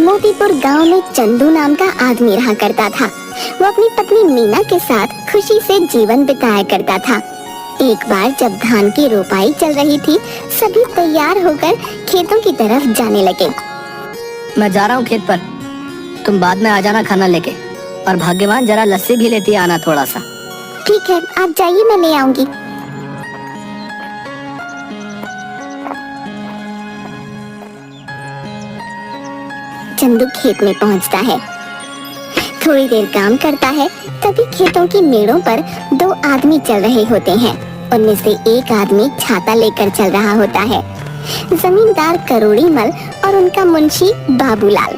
मोतीपुर गांव में चंदू नाम का आदमी रहा करता था। वो अपनी पत्नी मीना के साथ खुशी से जीवन बिताया करता था। एक बार जब धान की रोपाई चल रही थी, सभी तैयार होकर खेतों की तरफ जाने लगे। मैं जा रहा हूँ खेत पर, तुम बाद में आ जाना खाना लेके, और भाग्यवान जरा लस्सी भी लेती आना थोड़ा सा। ठीक है, आप जाइए, मैं ले आऊंगी। चंदू खेत में पहुंचता है। थोड़ी देर काम करता है, तभी खेतों की मेड़ों पर दो आदमी चल रहे होते हैं। उनमें से एक आदमी छाता लेकर चल रहा होता है। जमींदार करोड़ी मल और उनका मुंशी बाबूलाल।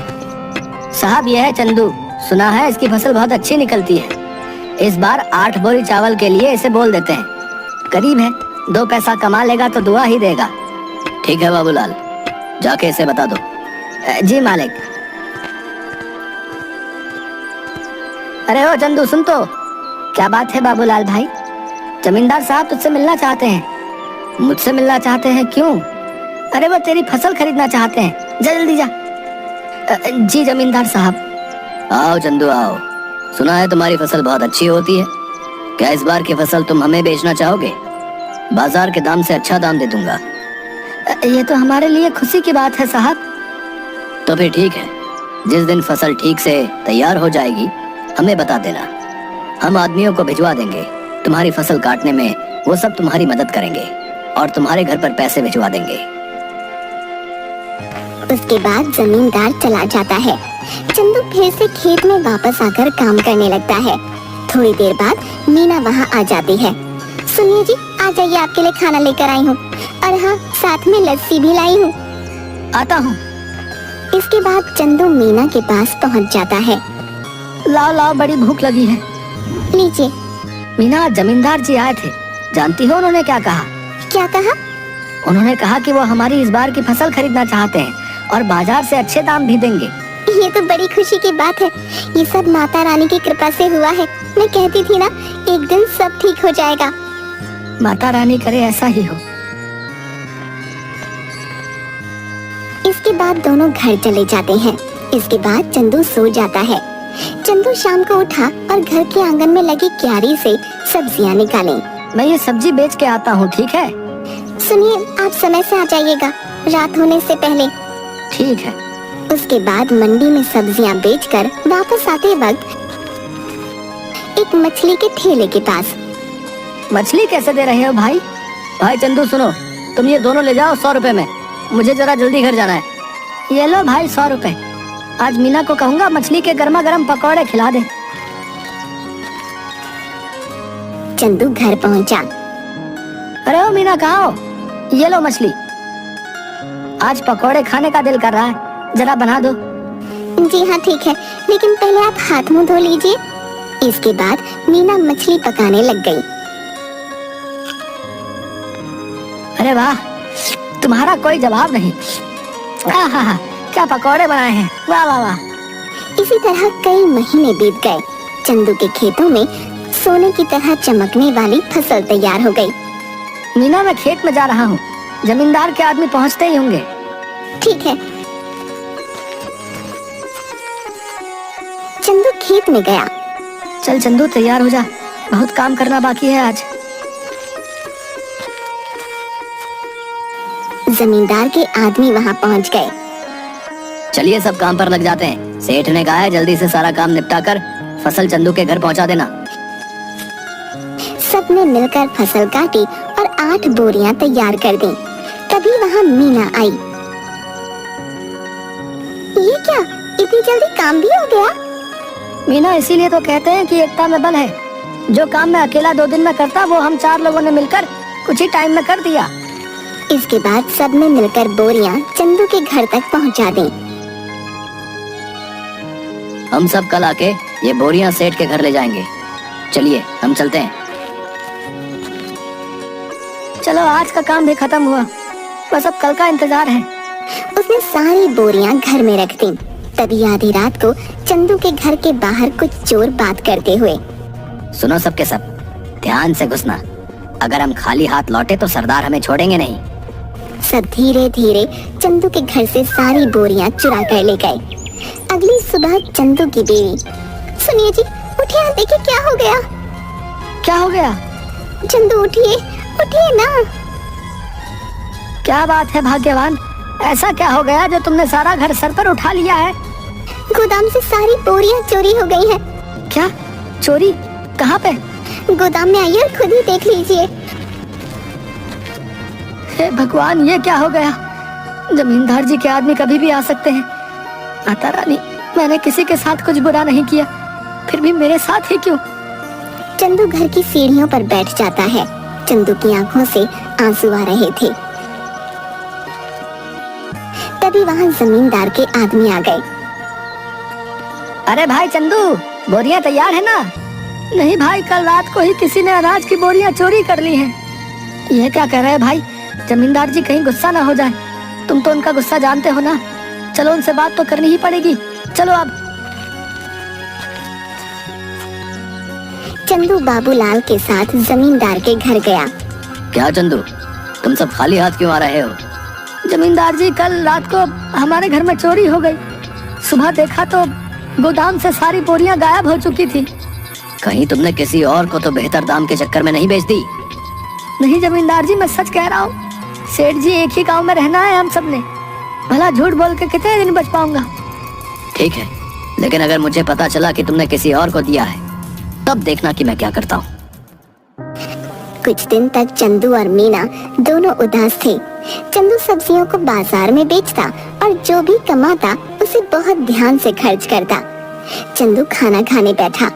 साहब, यह है चंदू, सुना है इसकी फसल बहुत अच्छी निकलती है। इस बार 8 बोरी चावल के लिए इसे बोल देते हैं। करीब है, 2 पैसा कमा लेगा तो दुआ ही देगा। ठीक है बाबूलाल, जाके इसे बता दो। जी मालिक। अरे ओ चंदू, सुन तो। क्या बात है बाबूलाल भाई? जमींदार साहब तुझसे मिलना चाहते हैं। मुझसे मिलना चाहते हैं? क्यों? अरे वो तेरी फसल खरीदना चाहते हैं, जा जल्दी जा। जी जमींदार साहब। आओ चंदू आओ, सुना है तुम्हारी फसल बहुत अच्छी होती है। क्या इस बार की फसल तुम हमें बेचना चाहोगे? बाजार के दाम से अच्छा दाम दे दूंगा। ये तो हमारे लिए खुशी की बात है साहब। तो फिर ठीक है, जिस दिन फसल ठीक से तैयार हो जाएगी हमें बता देना। हम आदमियों को भिजवा देंगे, तुम्हारी फसल काटने में वो सब तुम्हारी मदद करेंगे और तुम्हारे घर पर पैसे भिजवा देंगे। उसके बाद जमींदार चला जाता है। चंदू फिर से खेत में वापस आकर काम करने लगता है। थोड़ी देर बाद मीना वहाँ आ जाती है। सुनिए जी, आ जाइए, आपके लिए खाना लेकर आई हूँ, और हाँ, साथ में लस्सी भी लाई हूँ। आता हूँ। इसके बाद चंदू मीना के पास पहुँच जाता है। लाओ लाओ, बड़ी भूख लगी है। लीजिए। मीना, जमींदार जी आए थे, जानती हो उन्होंने क्या कहा? क्या कहा? उन्होंने कहा कि वो हमारी इस बार की फसल खरीदना चाहते हैं और बाजार से अच्छे दाम भी देंगे। ये तो बड़ी खुशी की बात है। ये सब माता रानी की कृपा से हुआ है। मैं कहती थी ना, एक दिन सब ठीक हो जाएगा। माता रानी करे ऐसा ही हो। इसके बाद दोनों घर चले जाते हैं। इसके बाद चंदू सो जाता है। चंदू शाम को उठा और घर के आंगन में लगी क्यारी से सब्जियां निकाली। मैं ये सब्जी बेच के आता हूँ, ठीक है? सुनिए, आप समय से आ जाइएगा, रात होने से पहले। ठीक है। उसके बाद मंडी में सब्जियां बेचकर वापस आते वक्त एक मछली के ठेले के पास। मछली कैसे दे रहे हो भाई? भाई चंदू सुनो, तुम ये दोनों ले जाओ 100 रुपए में, मुझे जरा जल्दी घर जाना है। ये लो भाई 100 रुपए। आज मीना को कहूँगा मछली के गर्मा गर्म पकौड़े खिला दे। चंदू घर पहुँचा। अरे ओ मीना, कहाँ हो? ये लो मछली। आज पकौड़े खाने का दिल कर रहा है, जरा बना दो। जी हाँ ठीक है, लेकिन पहले आप हाथ मुंह धो लीजिए। इसके बाद मीना मछली पकाने लग गई। अरे वाह, तुम्हारा कोई जवाब नहीं। आहा, क्या पकौड़े बनाए हैं, वाह वाह वाह। इसी तरह कई महीने बीत गए। चंदू के खेतों में सोने की तरह चमकने वाली फसल तैयार हो गई। मीना, मैं खेत में जा रहा हूँ, जमींदार के आदमी पहुँचते ही होंगे। ठीक है। चंदू खेत में गया। चल चंदू, तैयार हो जा, बहुत काम करना बाकी है आज। जमींदार के आदमी वहाँ पहुँच गए। चलिए सब काम पर लग जाते हैं। सेठ ने कहा है जल्दी से सारा काम निपटा कर फसल चंदू के घर पहुँचा देना। सबने मिलकर फसल काटी और 8 बोरियां तैयार कर दी। तभी वहाँ मीना आई। ये क्या, इतनी जल्दी काम भी हो गया? मीना, इसीलिए तो कहते हैं कि एकता में बल है। जो काम मैं अकेला 2 दिन में करता, वो हम 4 लोगों ने मिलकर कुछ ही टाइम में कर दिया। इसके बाद सबने मिलकर बोरियां चंदू के घर तक पहुंचा दी। हम सब कल आके ये बोरियां सेठ के घर ले जाएंगे। चलिए हम चलते हैं। चलो, आज का काम भी खत्म हुआ, बस अब कल का इंतजार है। उसने सारी बोरियां घर में रख दी। तभी आधी रात को चंदू के घर के बाहर कुछ चोर बात करते हुए। सुनो सबके सब, ध्यान से घुसना। अगर हम खाली हाथ लौटे तो सरदार हमें छोड़ेंगे नहीं। सब धीरे धीरे चंदू के घर से सारी बोरियां चुरा कर ले गए। अगली सुबह चंदू की बीवी, सुनिए जी, उठिए, देखिए क्या हो गया। क्या हो गया? चंदू उठिए, उठिए ना। क्या बात है भाग्यवान, ऐसा क्या हो गया जो तुमने सारा घर सर पर उठा लिया है? गोदाम से सारी बोरियां चोरी हो गई हैं। क्या चोरी? कहाँ पे? गोदाम में आइए और खुद ही देख लीजिए। हे भगवान, ये क्या हो गया? जमींदार जी के आदमी कभी भी आ सकते हैं। माता रानी, मैंने किसी के साथ कुछ बुरा नहीं किया, फिर भी मेरे साथ ही क्यों? चंदू घर की सीढ़ियों पर बैठ जाता है। चंदू की आंखों से आंसू आ रहे थे। तभी वहाँ जमींदार के आदमी आ गए। अरे भाई चंदू, बोरियां तैयार है ना? नहीं भाई, कल रात को ही किसी ने अनाज की बोरियां चोरी कर ली हैं। ये क्या कह रहे हैं भाई? जमींदार जी कहीं गुस्सा ना हो जाए। तुम तो उनका गुस्सा जानते हो ना। चलो उनसे बात तो करनी ही पड़ेगी। चलो अब। चंदू बाबूलाल के साथ जमींदार के घर गया। क्या चंदू, तुम सब खाली हाथ क्यों आ रहे हो? जमींदार जी, कल रात को हमारे घर में चोरी हो गई। सुबह देखा तो गोदाम से सारी बोरियां गायब हो चुकी थी। कहीं तुमने किसी और को तो बेहतर दाम के चक्कर में नहीं बेच दी? नहीं जमींदार जी, मैं सच कह रहा हूँ। सेठ जी, एक ही गांव में रहना है हम सब ने। भला झूठ बोल के कितने दिन बच पाऊंगा? ठीक है, लेकिन अगर मुझे पता चला कि तुमने किसी और को दिया है, तब देखना कि मैं क्या करता हूँ। कुछ दिन तक चंदू और मीना दोनों उदास थे। चंदू सब्जियों को बाजार में बेचता और जो भी कमाता उसे बहुत ध्यान से खर्च करता। चंदू खाना खाने बैठा।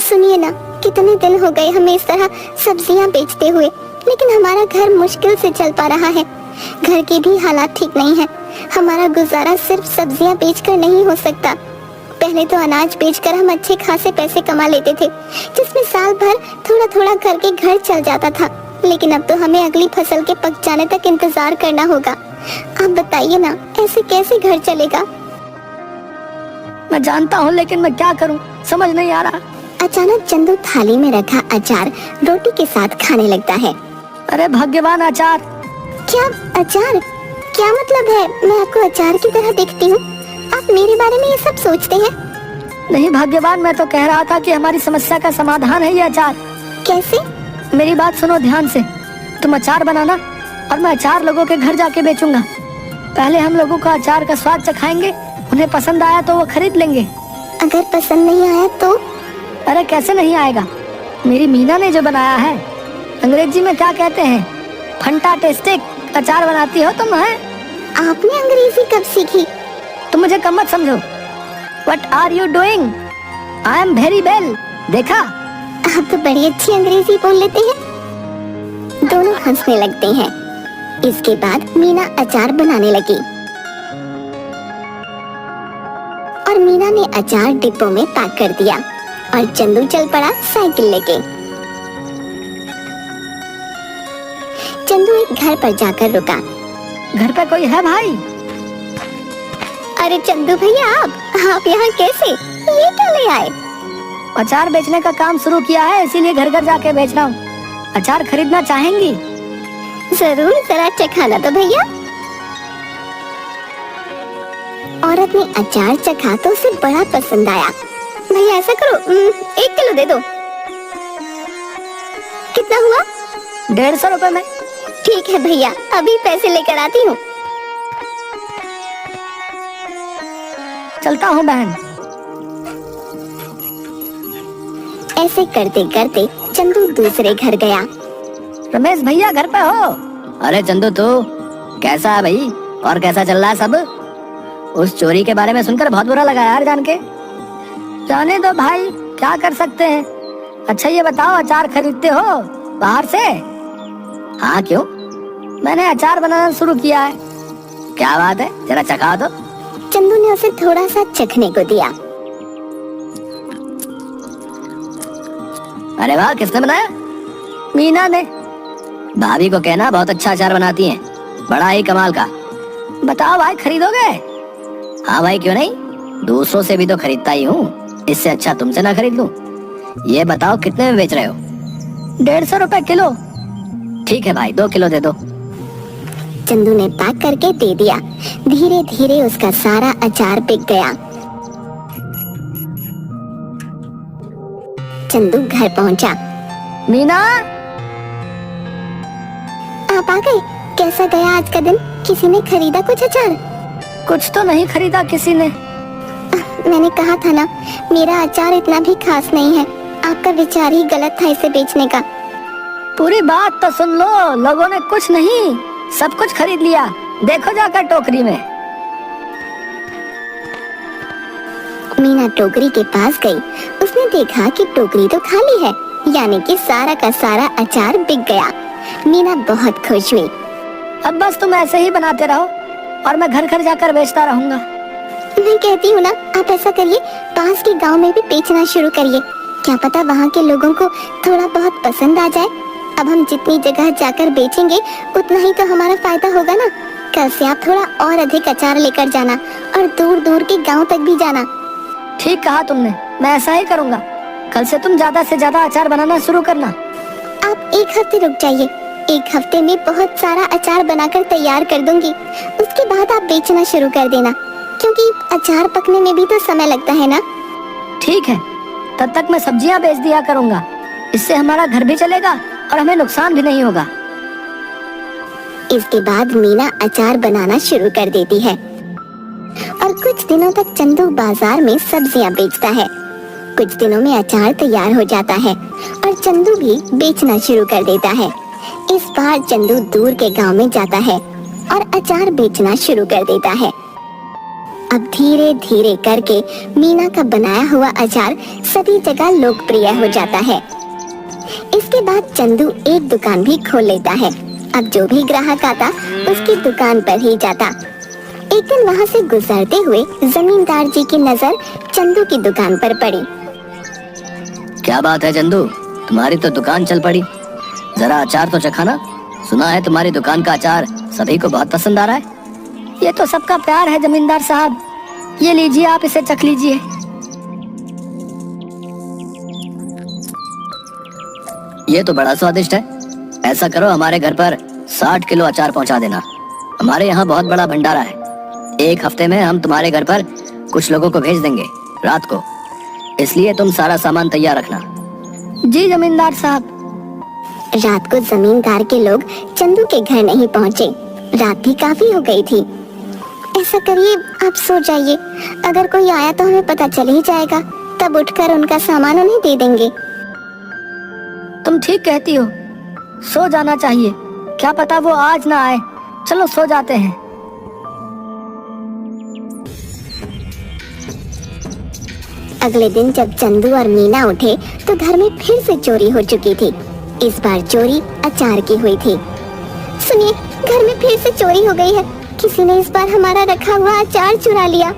सुनिए ना, कितने दिन हो गए हमें इस तरह सब्जियां बेचते हुए, लेकिन हमारा घर मुश्किल से चल पा रहा है। घर के भी हालात ठीक नहीं है। हमारा गुजारा सिर्फ सब्जियां बेचकर नहीं हो सकता। पहले तो अनाज बेचकर हम अच्छे खासे पैसे कमा लेते थे, जिसमें साल भर थोड़ा थोड़ा करके घर चल जाता था। लेकिन अब तो हमें अगली फसल के पक जाने तक इंतजार करना होगा। आप बताइए ना, ऐसे कैसे घर चलेगा? मैं जानता हूँ, लेकिन मैं क्या करूँ, समझ नहीं आ रहा। अचानक चंदू थाली में रखा अचार रोटी के साथ खाने लगता है। अरे भाग्यवान, अचार! क्या अचार? क्या मतलब है? मैं आपको अचार की तरह दिखती हूँ? आप मेरे बारे में ये सब सोचते हैं? नहीं भाग्यवान, मैं तो कह रहा था कि हमारी समस्या का समाधान है ये अचार। कैसे? मेरी बात सुनो ध्यान से। तुम अचार बनाना और मैं अचार लोगों के घर जाके बेचूंगा। पहले हम लोगों का अचार का स्वाद चखाएंगे, उन्हें पसंद आया तो वो खरीद लेंगे। अगर पसंद नहीं आया तो? अरे कैसे नहीं आएगा? मेरी मीना ने जो बनाया है, अंग्रेजी में क्या कहते हैं, फंटास्टिक अचार बनाती हो तुम। है आपने अंग्रेजी कब सीखी? तुम मुझे कम मत समझो। What are you doing? I am very well. देखा? आप तो बड़ी अच्छी अंग्रेजी बोल लेते हैं। दोनों हंसने लगते हैं। इसके बाद मीना अचार बनाने लगी और मीना ने अचार डिब्बों में पैक कर दिया और चंदू चल पड़ा साइकिल लेके। चंदू एक घर पर जाकर रुका। घर पे कोई है भाई? अरे चंदू भैया, आप यहाँ कैसे? ये क्या ले आए? अचार बेचने का काम शुरू किया है, इसीलिए घर घर जाके बेच रहा हूँ। अचार खरीदना चाहेंगी? जरूर, जरा चखाना तो भैया। औरत ने अचार चखा तो उसे बड़ा पसंद आया। भैया ऐसा करो, 1 किलो दे दो। कितना हुआ? 150 रुपए में। ठीक है भैया, अभी पैसे लेकर आती हूँ। चलता हूँ बहन। ऐसे करते करते चंदू दूसरे घर गया। रमेश भैया घर पे हो? अरे चंदू, तू कैसा है भाई? और कैसा चल रहा है सब? उस चोरी के बारे में सुनकर बहुत बुरा लगा यार जान के। जाने दो भाई, क्या कर सकते हैं। अच्छा ये बताओ, अचार खरीदते हो बाहर से? हाँ क्यों? मैंने अचार बनाना शुरू किया है। क्या बात है, जरा चखा दो। चंदू ने उसे थोड़ा सा चखने को दिया। अरे वाह, किसने बनाया? मीना ने। भाभी को कहना बहुत अच्छा अचार बनाती हैं, बड़ा ही कमाल का। बताओ भाई, खरीदोगे? हाँ भाई, क्यों नहीं, दूसरों से भी तो खरीदता ही हूँ, इससे अच्छा तुमसे ना खरीद लूं। ये बताओ कितने में बेच रहे हो? 150 रुपए किलो। ठीक है भाई, 2 किलो दे दो। चंदू ने पैक करके दे दिया। धीरे धीरे उसका सारा अचार बिक गया। चंदू घर पहुंचा। मीना, आप आ गए? कैसा गया आज का दिन? किसी ने खरीदा कुछ अचार? कुछ तो नहीं खरीदा किसी ने। मैंने कहा था ना, मेरा अचार इतना भी खास नहीं है। आपका विचार ही गलत था इसे बेचने का। पूरी बात तो सुन लो। लोगों ने कुछ नहीं, सब कुछ खरीद लिया। देखो जाकर टोकरी में। मीना टोकरी के पास गई। उसने देखा कि टोकरी तो खाली है, यानी कि सारा का सारा अचार बिक गया। मीना बहुत खुश हुई। अब बस तुम ऐसे ही बनाते रहो और मैं घर घर जाकर बेचता रहूंगा। मैं कहती हूँ ना, आप ऐसा करिए, पास के गांव में भी बेचना शुरू करिए। क्या पता वहाँ के लोगों को थोड़ा बहुत पसंद आ जाए। अब हम जितनी जगह जाकर बेचेंगे उतना ही तो हमारा फायदा होगा ना। कल से आप थोड़ा और अधिक अचार लेकर जाना और दूर दूर के गांव तक भी जाना। ठीक कहा तुमने, मैं ऐसा ही करूंगा। कल से तुम ज्यादा से ज्यादा अचार बनाना शुरू करना। आप एक हफ्ते रुक जाइए। एक हफ्ते में बहुत सारा अचार बनाकर तैयार कर दूंगी। उसके बाद आप बेचना शुरू कर देना, क्योंकि अचार पकने में भी तो समय लगता है ना। ठीक है, तब तक मैं सब्जियां बेच दिया करूंगा। इससे हमारा घर भी चलेगा और हमें नुकसान भी नहीं होगा। इसके बाद मीना अचार बनाना शुरू कर देती है और कुछ दिनों तक चंदू बाजार में सब्जियां बेचता है। कुछ दिनों में अचार तैयार हो जाता है और चंदू भी बेचना शुरू कर देता है। इस बार चंदू दूर के गांव में जाता है और अचार बेचना शुरू कर देता है। अब धीरे धीरे करके मीना का बनाया हुआ अचार सभी जगह लोकप्रिय हो जाता है। इसके बाद चंदू एक दुकान भी खोल लेता है। अब जो भी ग्राहक आता उसकी दुकान पर ही जाता। एक दिन वहाँ से गुजरते हुए जमींदार जी की नजर चंदू की दुकान पर पड़ी। क्या बात है चंदू, तुम्हारी तो दुकान चल पड़ी। जरा अचार तो चखाना। सुना है तुम्हारी दुकान का अचार सभी को बहुत पसंद आ रहा है। ये तो सबका प्यार है जमींदार साहब। ये लीजिए, आप इसे चख लीजिए। ये तो बड़ा स्वादिष्ट है। ऐसा करो, हमारे घर पर 60 किलो अचार पहुंचा देना। हमारे यहाँ बहुत बड़ा भंडारा है। एक हफ्ते में हम तुम्हारे घर पर कुछ लोगों को भेज देंगे रात को, इसलिए तुम सारा सामान तैयार रखना। जी जमींदार साहब। रात को जमींदार के लोग चंदू के घर नहीं पहुँचे। रात भी काफी हो गई थी। ऐसा करिए, आप सो जाइए। अगर कोई आया तो हमें पता चल ही जाएगा, तब उठकर उनका सामान उन्हें दे देंगे। तुम ठीक कहती हो, सो जाना चाहिए। क्या पता वो आज ना आए। चलो सो जाते हैं। अगले दिन जब चंदू और मीना उठे तो घर में फिर से चोरी हो चुकी थी। इस बार चोरी अचार की हुई थी। सुनिए, घर में फिर से चोरी हो गई है। किसी ने इस बार हमारा रखा हुआ अचार चुरा लिया।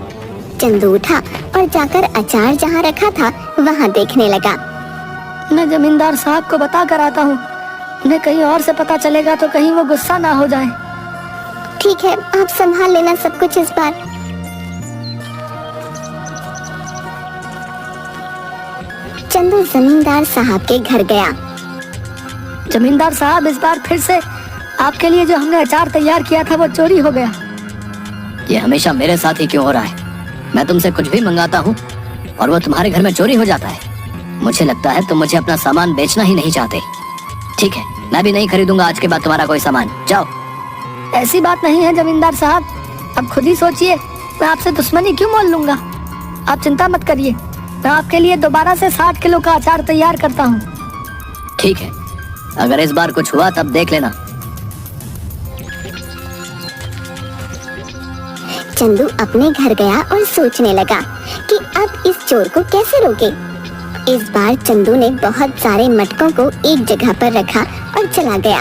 चंदू उठा और जाकर अचार जहाँ रखा था वहाँ देखने लगा। मैं जमींदार साहब को बता कर आता हूँ। उन्हें कहीं और से पता चलेगा तो कहीं वो गुस्सा ना हो जाए। ठीक है, आप संभाल लेना सब कुछ इस बार। चंदू जमींदार साहब के घर गया। जमींदार साहब, इस बार फिर से आपके लिए जो हमने अचार तैयार किया था वो चोरी हो गया। ये हमेशा मेरे साथ ही क्यों हो रहा है? मैं तुमसे कुछ भी मंगाता हूँ और वो तुम्हारे घर में चोरी हो जाता है। मुझे लगता है तुम मुझे अपना सामान बेचना ही नहीं चाहते। ठीक है, मैं भी नहीं खरीदूंगा आज के बाद तुम्हारा कोई सामान। जाओ। ऐसी बात नहीं है जमींदार साहब, अब खुद ही सोचिए। मैं आपसे दुश्मनी क्यों मोल लूंगा? आप चिंता मत करिए, मैं आपके लिए दोबारा से 60 किलो का अचार तैयार करता हूँ। ठीक है, अगर इस बार कुछ हुआ तब देख लेना। चंदू अपने घर गया और सोचने लगा कि अब इस चोर को कैसे रोके। इस बार चंदू ने बहुत सारे मटकों को एक जगह पर रखा और चला गया।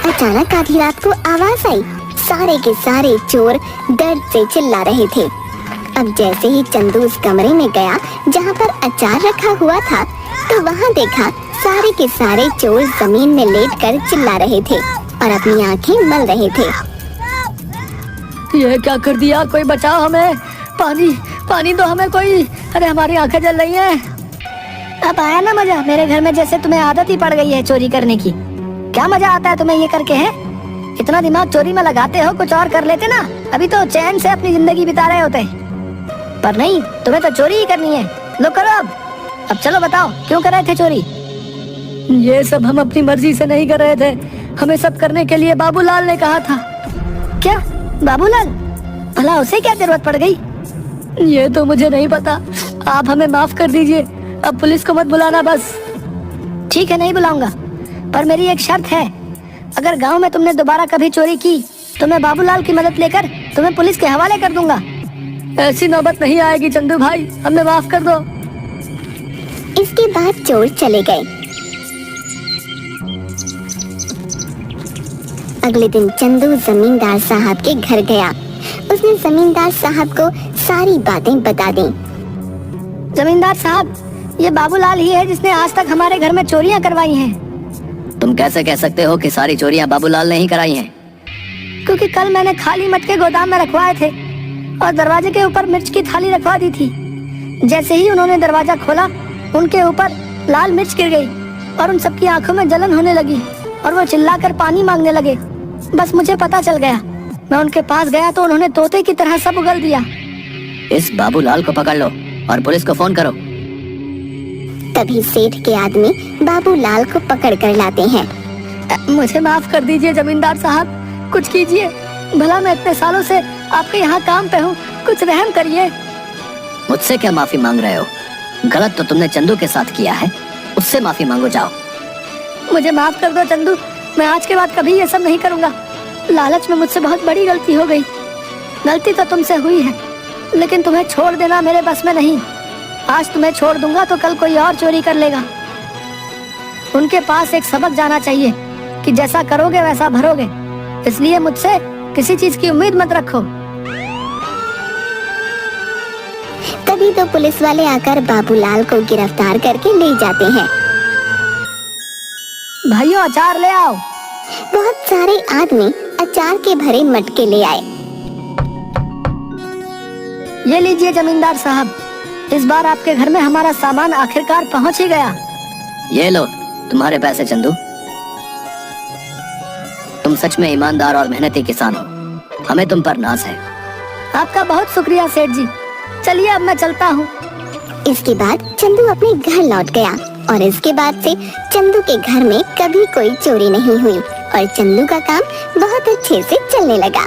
अचानक आधी रात को आवाज आई। सारे के सारे चोर दर्द से चिल्ला रहे थे। अब जैसे ही चंदू उस कमरे में गया जहाँ पर अचार रखा हुआ था, तो वहाँ देखा सारे के सारे चोर जमीन में लेटकर चिल्ला रहे थे और अपनी आंखें मल रहे थे। ये क्या कर दिया? कोई बचाओ हमें। पानी पानी दो हमें कोई। अरे हमारी आंखें जल रही हैं। अब आया ना मजा? मेरे घर में जैसे तुम्हें आदत ही पड़ गई है चोरी करने की। क्या मजा आता है तुम्हें ये करके? है इतना दिमाग चोरी में लगाते हो, कुछ और कर लेते ना, अभी तो चैन से अपनी जिंदगी बिता रहे होते। पर नहीं, तुम्हें तो चोरी ही करनी है। लो करो अब। अब चलो बताओ, क्यों कर रहे थे चोरी? ये सब हम अपनी मर्जी से नहीं कर रहे थे, हमें सब करने के लिए बाबूलाल ने कहा था। क्या बाबूलाल? भला उसे क्या जरूरत पड़ गई? ये तो मुझे नहीं पता, आप हमें माफ कर दीजिए, अब पुलिस को मत बुलाना बस। ठीक है, नहीं बुलाऊंगा, पर मेरी एक शर्त है, अगर गांव में तुमने दोबारा कभी चोरी की तो मैं बाबूलाल की मदद लेकर तुम्हें पुलिस के हवाले कर दूंगा। ऐसी नौबत नहीं आएगी चंदू भाई, हमें माफ कर दो। इसके बाद चोर चले गए। अगले दिन चंदू जमींदार साहब के घर गया। उसने जमींदार साहब को सारी बातें बता दी। जमींदार साहब, ये बाबूलाल ही है जिसने आज तक हमारे घर में चोरियां करवाई हैं। तुम कैसे कह सकते हो कि सारी चोरियां बाबूलाल ने ही कराई हैं? क्योंकि कल मैंने खाली मटके गोदाम में रखवाए थे और दरवाजे के ऊपर मिर्च की थाली रखवा दी थी। जैसे ही उन्होंने दरवाजा खोला, उनके ऊपर लाल मिर्च गिर गई और उन सबकी आंखों में जलन होने लगी और वो चिल्लाकर पानी मांगने लगे। बस मुझे पता चल गया, मैं उनके पास गया तो उन्होंने तोते की तरह सब उगल दिया। इस बाबूलाल को पकड़ लो और पुलिस को फोन करो। तभी सेठ के आदमी बाबूलाल को पकड़ कर लाते हैं। मुझे माफ कर दीजिए जमींदार साहब, कुछ कीजिए, भला मैं इतने सालों से आपके यहाँ काम पे हूँ, कुछ रहम करिए। मुझसे क्या माफी मांग रहे हो? गलत तो तुमने चंदू के साथ किया है, उससे माफी मांगो जाओ। मुझे माफ कर दो चंदू, मैं आज के बाद कभी ये सब नहीं करूँगा। लालच में मुझसे बहुत बड़ी गलती हो गई। गलती तो तुमसे हुई है, लेकिन तुम्हें छोड़ देना मेरे बस में नहीं। आज तुम्हें छोड़ दूंगा तो कल कोई और चोरी कर लेगा। उनके पास एक सबक जाना चाहिए कि जैसा करोगे वैसा भरोगे, इसलिए मुझसे किसी चीज की उम्मीद मत रखो। तभी तो पुलिस वाले आकर बाबूलाल को गिरफ्तार करके ले जाते हैं। भाइयों, अचार ले आओ। बहुत सारे आदमी अचार के भरे मटके ले आए। ये लीजिए जमींदार साहब, इस बार आपके घर में हमारा सामान आखिरकार पहुंच ही गया। ये लो तुम्हारे पैसे चंदू। तुम सच में ईमानदार और मेहनती किसान हो, हमें तुम पर नाज है। आपका बहुत शुक्रिया सेठ जी। चलिए अब मैं चलता हूँ। इसके बाद चंदू अपने घर लौट गया और इसके बाद से चंदू के घर में कभी कोई चोरी नहीं हुई और चंदू का काम बहुत अच्छे से चलने लगा।